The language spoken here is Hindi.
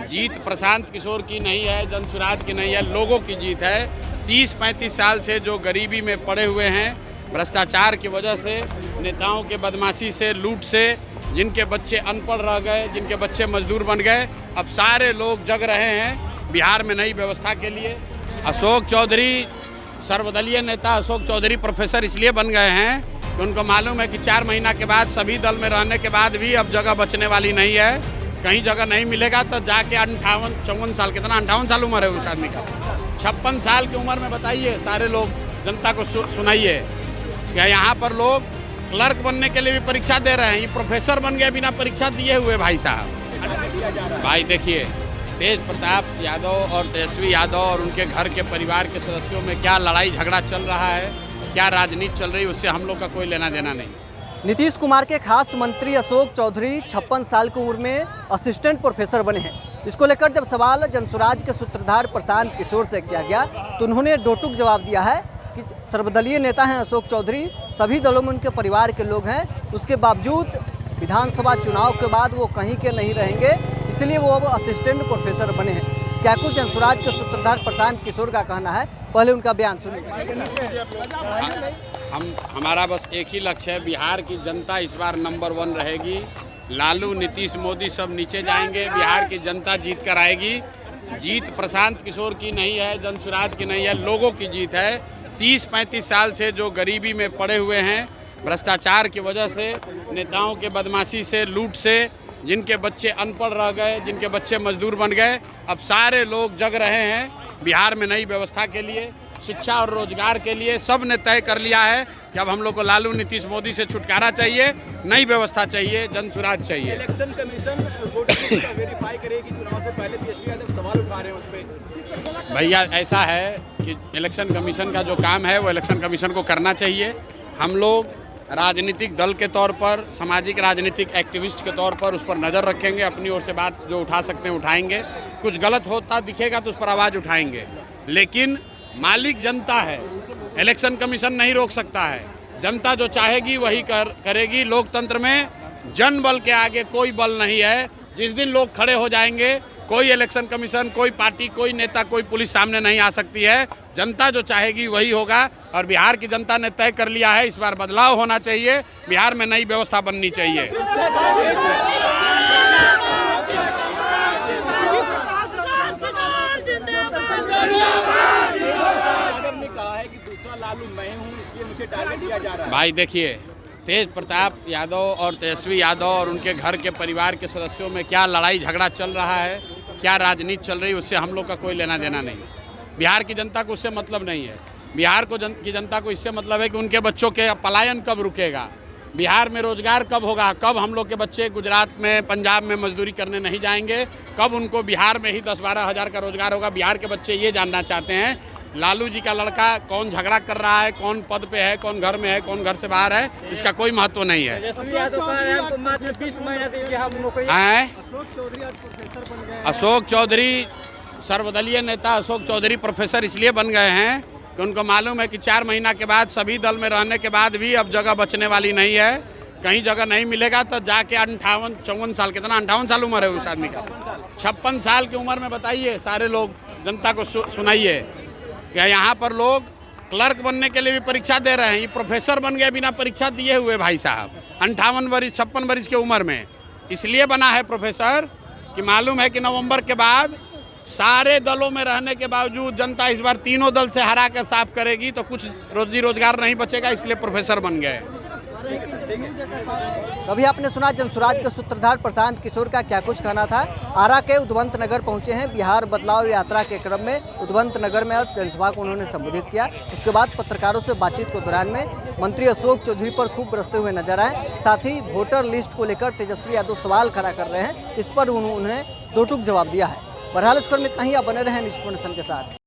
जीत प्रशांत किशोर की नहीं है, जनसुराज की नहीं है, लोगों की जीत है। 30-35 साल से जो गरीबी में पड़े हुए हैं, भ्रष्टाचार की वजह से, नेताओं के बदमाशी से, लूट से, जिनके बच्चे अनपढ़ रह गए, जिनके बच्चे मजदूर बन गए, अब सारे लोग जग रहे हैं बिहार में नई व्यवस्था के लिए। अशोक चौधरी, सर्वदलीय नेता अशोक चौधरी प्रोफेसर इसलिए बन गए हैं कि उनको मालूम है कि 4 महीना के बाद सभी दल में रहने के बाद भी अब जगह बचने वाली नहीं है, कहीं जगह नहीं मिलेगा। तो जाके 58-54 साल, कितना 58 साल उम्र है उस आदमी का, 56 साल की उम्र में बताइए, सारे लोग जनता को सुनाइए क्या यहाँ पर लोग क्लर्क बनने के लिए भी परीक्षा दे रहे हैं, ये प्रोफेसर बन गए बिना परीक्षा दिए हुए। भाई साहब, भाई देखिए, तेज प्रताप यादव और तेजस्वी यादव और उनके घर के परिवार के सदस्यों में क्या लड़ाई झगड़ा चल रहा है, क्या राजनीति चल रही है, उससे हम लोग का कोई लेना देना नहीं। नीतीश कुमार के खास मंत्री अशोक चौधरी 56 साल की उम्र में असिस्टेंट प्रोफेसर बने हैं। इसको लेकर जब सवाल जनसुराज के सूत्रधार प्रशांत किशोर से किया गया तो उन्होंने डोटुक जवाब दिया है कि सर्वदलीय नेता हैं अशोक चौधरी, सभी दलों में उनके परिवार के लोग हैं, उसके बावजूद विधानसभा चुनाव के बाद वो कहीं के नहीं रहेंगे, इसलिए वो अब असिस्टेंट प्रोफेसर बने हैं। क्या कुछ जनसुराज के सूत्रधार प्रशांत किशोर का कहना है, पहले उनका बयान सुनिए। हमारा बस एक ही लक्ष्य है, बिहार की जनता इस बार नंबर 1 रहेगी। लालू, नीतीश, मोदी सब नीचे जाएंगे, बिहार की जनता जीत कर आएगी। जीत प्रशांत किशोर की नहीं है, जनसुराज की नहीं है, लोगों की जीत है। 30-35 साल से जो गरीबी में पड़े हुए हैं, भ्रष्टाचार की वजह से, नेताओं के बदमाशी से, लूट से, जिनके बच्चे अनपढ़ रह गए, जिनके बच्चे मजदूर बन गए, अब सारे लोग जग रहे हैं बिहार में नई व्यवस्था के लिए, शिक्षा और रोजगार के लिए। सब ने तय कर लिया है कि अब हम लोग को लालू, नीतीश, मोदी से छुटकारा चाहिए, नई व्यवस्था चाहिए, जनसुराज चाहिए। इलेक्शन कमीशन वेरीफाई करेगी, चुनाव से पहले तेजस्वी यादव सवाल उठा रहे हैं उस पर। भैया ऐसा है कि इलेक्शन कमीशन का जो काम है वो इलेक्शन कमीशन को करना चाहिए। हम लोग राजनीतिक दल के तौर पर, सामाजिक राजनीतिक एक्टिविस्ट के तौर पर उस पर नज़र रखेंगे, अपनी ओर से बात जो उठा सकते हैं उठाएंगे, कुछ गलत होता दिखेगा तो उस पर आवाज़ उठाएंगे। लेकिन मालिक जनता है, इलेक्शन कमीशन नहीं रोक सकता है। जनता जो चाहेगी वही करेगी। लोकतंत्र में जन बल के आगे कोई बल नहीं है। जिस दिन लोग खड़े हो जाएंगे, कोई इलेक्शन कमीशन, कोई पार्टी, कोई नेता, कोई पुलिस सामने नहीं आ सकती है। जनता जो चाहेगी वही होगा और बिहार की जनता ने तय कर लिया है, इस बार बदलाव होना चाहिए, बिहार में नई व्यवस्था बननी चाहिए। लालू मैं हूं, इसलिए मुझे टारगेट दिया जा रहा है। भाई देखिए, तेज प्रताप यादव और तेजस्वी यादव और उनके घर के परिवार के सदस्यों में क्या लड़ाई झगड़ा चल रहा है, क्या राजनीति चल रही है, उससे हम लोग का कोई लेना देना नहीं। बिहार की जनता को उससे मतलब नहीं है। बिहार की जनता को इससे मतलब है कि उनके बच्चों के पलायन कब रुकेगा, बिहार में रोजगार कब होगा, कब हम लोग के बच्चे गुजरात में, पंजाब में मजदूरी करने नहीं जाएंगे, कब उनको बिहार में ही 10-12 हज़ार का रोजगार होगा। बिहार के बच्चे ये जानना चाहते हैं लालू जी का लड़का कौन झगड़ा कर रहा है, कौन पद पे है, कौन घर में है, कौन घर से बाहर है, इसका कोई महत्व नहीं है। अशोक चौधरी, सर्वदलीय नेता अशोक चौधरी प्रोफेसर इसलिए बन गए हैं कि उनको मालूम है कि 4 महीना के बाद सभी दल में रहने के बाद भी अब जगह बचने वाली नहीं है, कहीं जगह नहीं मिलेगा। तो जाके 58-54 साल, कितना 58 साल उम्र है उस आदमी का, 56 साल की उम्र में बताइए, सारे लोग जनता को सुनाइए क्या यहाँ पर लोग क्लर्क बनने के लिए भी परीक्षा दे रहे हैं, ये प्रोफेसर बन गए बिना परीक्षा दिए हुए। भाई साहब, 58 वर्ष 56 वर्ष की उम्र में इसलिए बना है प्रोफेसर कि मालूम है कि नवंबर के बाद सारे दलों में रहने के बावजूद जनता इस बार तीनों दल से हरा कर साफ करेगी, तो कुछ रोजी रोजगार नहीं बचेगा, इसलिए प्रोफेसर बन गए। अभी आपने सुना जनसुराज के सूत्रधार प्रशांत किशोर का क्या कुछ कहना था। आरा के उद्वंत नगर पहुंचे हैं। बिहार बदलाव यात्रा के क्रम में उद्वंत नगर में जनसभा को उन्होंने संबोधित किया। उसके बाद पत्रकारों से बातचीत के दौरान में मंत्री अशोक चौधरी पर खूब बरसते हुए नजर आए। साथ ही वोटर लिस्ट को लेकर तेजस्वी यादव सवाल खड़ा कर रहे हैं, इस पर उन्होंने दो टूक जवाब दिया है। बहरहाल इस क्रम में इतना ही, आप बने रहें न्यूज़ नेशन के साथ।